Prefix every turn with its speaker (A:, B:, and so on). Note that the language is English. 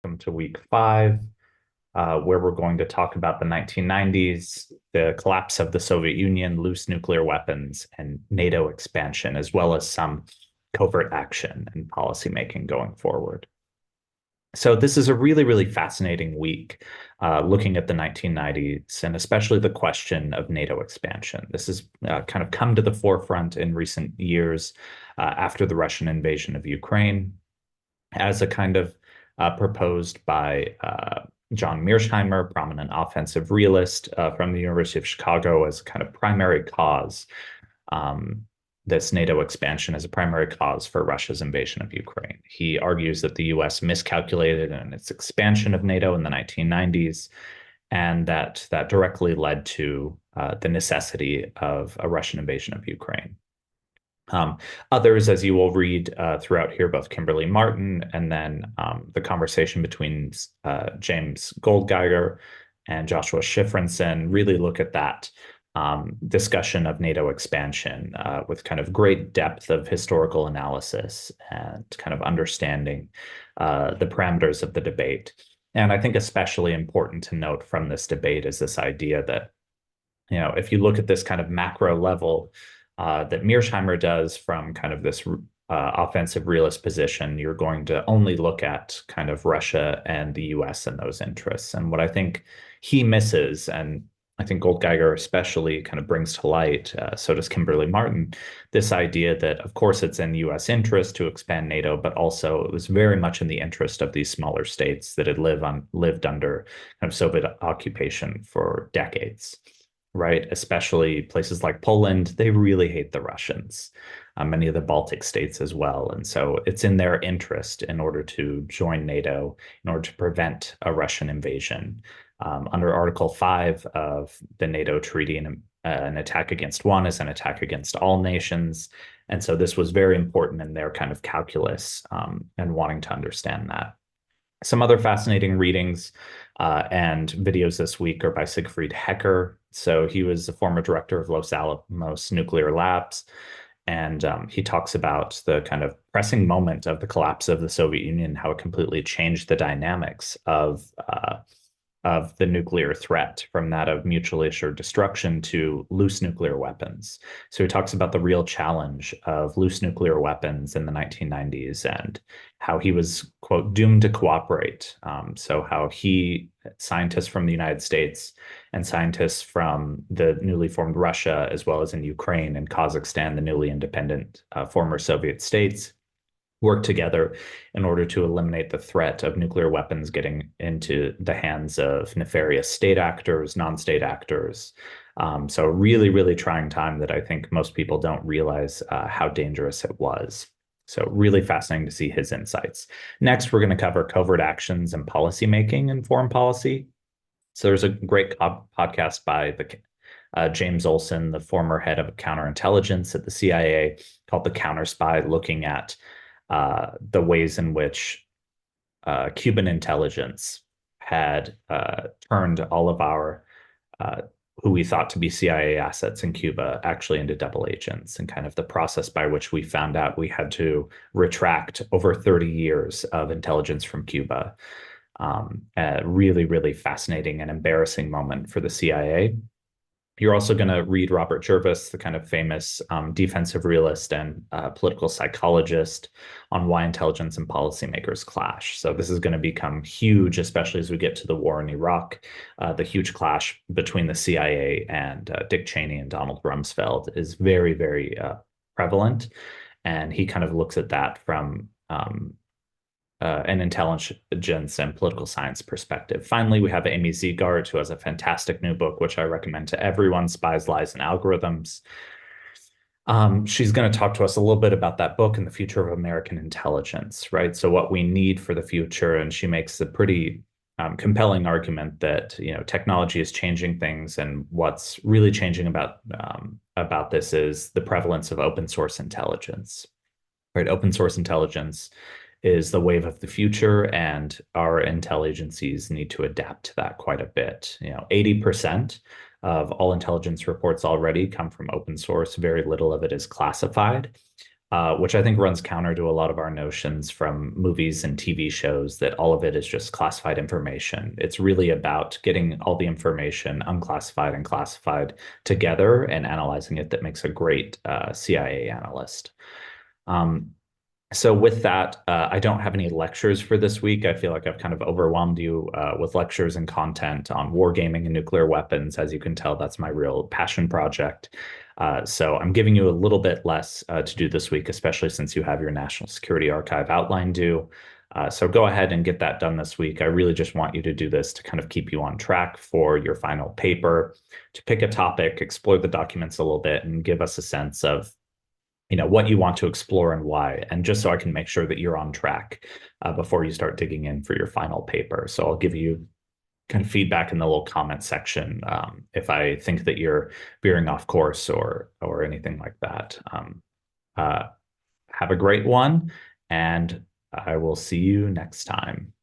A: Welcome to week 5, where we're going to talk about the 1990s, the collapse of the Soviet Union, loose nuclear weapons, and NATO expansion, as well as some covert action and policymaking going forward. So this is a really, really fascinating week, looking at the 1990s and especially the question of NATO expansion. This has kind of come to the forefront in recent years after the Russian invasion of Ukraine as a kind of proposed by John Mearsheimer, prominent offensive realist from the University of Chicago, as a kind of primary cause, um, this NATO expansion as a primary cause for Russia's invasion of Ukraine. He argues that the US miscalculated in its expansion of NATO in the 1990s, and that directly led to the necessity of a Russian invasion of Ukraine. Um, Others, as you will read throughout here, both Kimberly Martin and then the conversation between James Goldgeiger and Joshua Shifrinson, really look at that discussion of NATO expansion with kind of great depth of historical analysis and kind of understanding the parameters of the debate. And I think especially important to note from this debate is this idea that, if you look at this kind of macro level, that Mearsheimer does from kind of this offensive realist position, you're going to only look at kind of Russia and the US and those interests. And what I think he misses, and I think Goldgeiger especially kind of brings to light, so does Kimberly Martin, this idea that, of course, it's in US interest to expand NATO, but also it was very much in the interest of these smaller states that had lived under kind of Soviet occupation for decades, right? Especially places like Poland, they really hate the Russians, many of the Baltic states as well. And so it's in their interest in order to join NATO, in order to prevent a Russian invasion. Under Article 5 of the NATO treaty, an attack against one is an attack against all nations. And so this was very important in their kind of calculus and wanting to understand that. Some other fascinating readings and videos this week are by Siegfried Hecker. So he was the former director of Los Alamos Nuclear Labs, and he talks about the kind of pressing moment of the collapse of the Soviet Union, how it completely changed the dynamics of the nuclear threat from that of mutually assured destruction to loose nuclear weapons. So he talks about the real challenge of loose nuclear weapons in the 1990s and how he was, quote, doomed to cooperate. So how scientists from the United States and scientists from the newly formed Russia, as well as in Ukraine and Kazakhstan, the newly independent former Soviet states, work together in order to eliminate the threat of nuclear weapons getting into the hands of nefarious state actors, non-state actors. So really, really trying time that I think most people don't realize how dangerous it was. So really fascinating to see his insights. Next, we're going to cover covert actions and policymaking and foreign policy. So there's a great podcast by James Olson, the former head of counterintelligence at the CIA, called The Counterspy, looking at the ways in which Cuban intelligence had turned all of our who we thought to be CIA assets in Cuba actually into double agents, and kind of the process by which we found out we had to retract over 30 years of intelligence from Cuba. A really, really fascinating and embarrassing moment for the CIA. You're also going to read Robert Jervis, the kind of famous defensive realist and political psychologist, on why intelligence and policymakers clash. So this is going to become huge, especially as we get to the war in Iraq. The huge clash between the CIA and Dick Cheney and Donald Rumsfeld is very, very prevalent. And he kind of looks at that from an intelligence and political science perspective. Finally, we have Amy Zegart, who has a fantastic new book, which I recommend to everyone, Spies, Lies, and Algorithms. She's going to talk to us a little bit about that book and the future of American intelligence, right? So what we need for the future, and she makes a pretty compelling argument that technology is changing things, and what's really changing about this is the prevalence of open source intelligence, right? Open source intelligence is the wave of the future, and our intel agencies need to adapt to that quite a bit. 80% of all intelligence reports already come from open source. Very little of it is classified. which I think runs counter to a lot of our notions from movies and TV shows that all of it is just classified information. It's really about getting all the information unclassified and classified together and analyzing it that makes a great CIA analyst. Um, so with that, I don't have any lectures for this week. I feel like I've kind of overwhelmed you with lectures and content on wargaming and nuclear weapons. As you can tell, that's my real passion project. So I'm giving you a little bit less to do this week, especially since you have your National Security Archive outline due. So go ahead and get that done this week. I really just want you to do this to kind of keep you on track for your final paper, to pick a topic, explore the documents a little bit, and give us a sense of what you want to explore and why, and just so I can make sure that you're on track before you start digging in for your final paper. So I'll give you kind of feedback in the little comment section if I think that you're veering off course or anything like that. Uh, have a great one, and I will see you next time.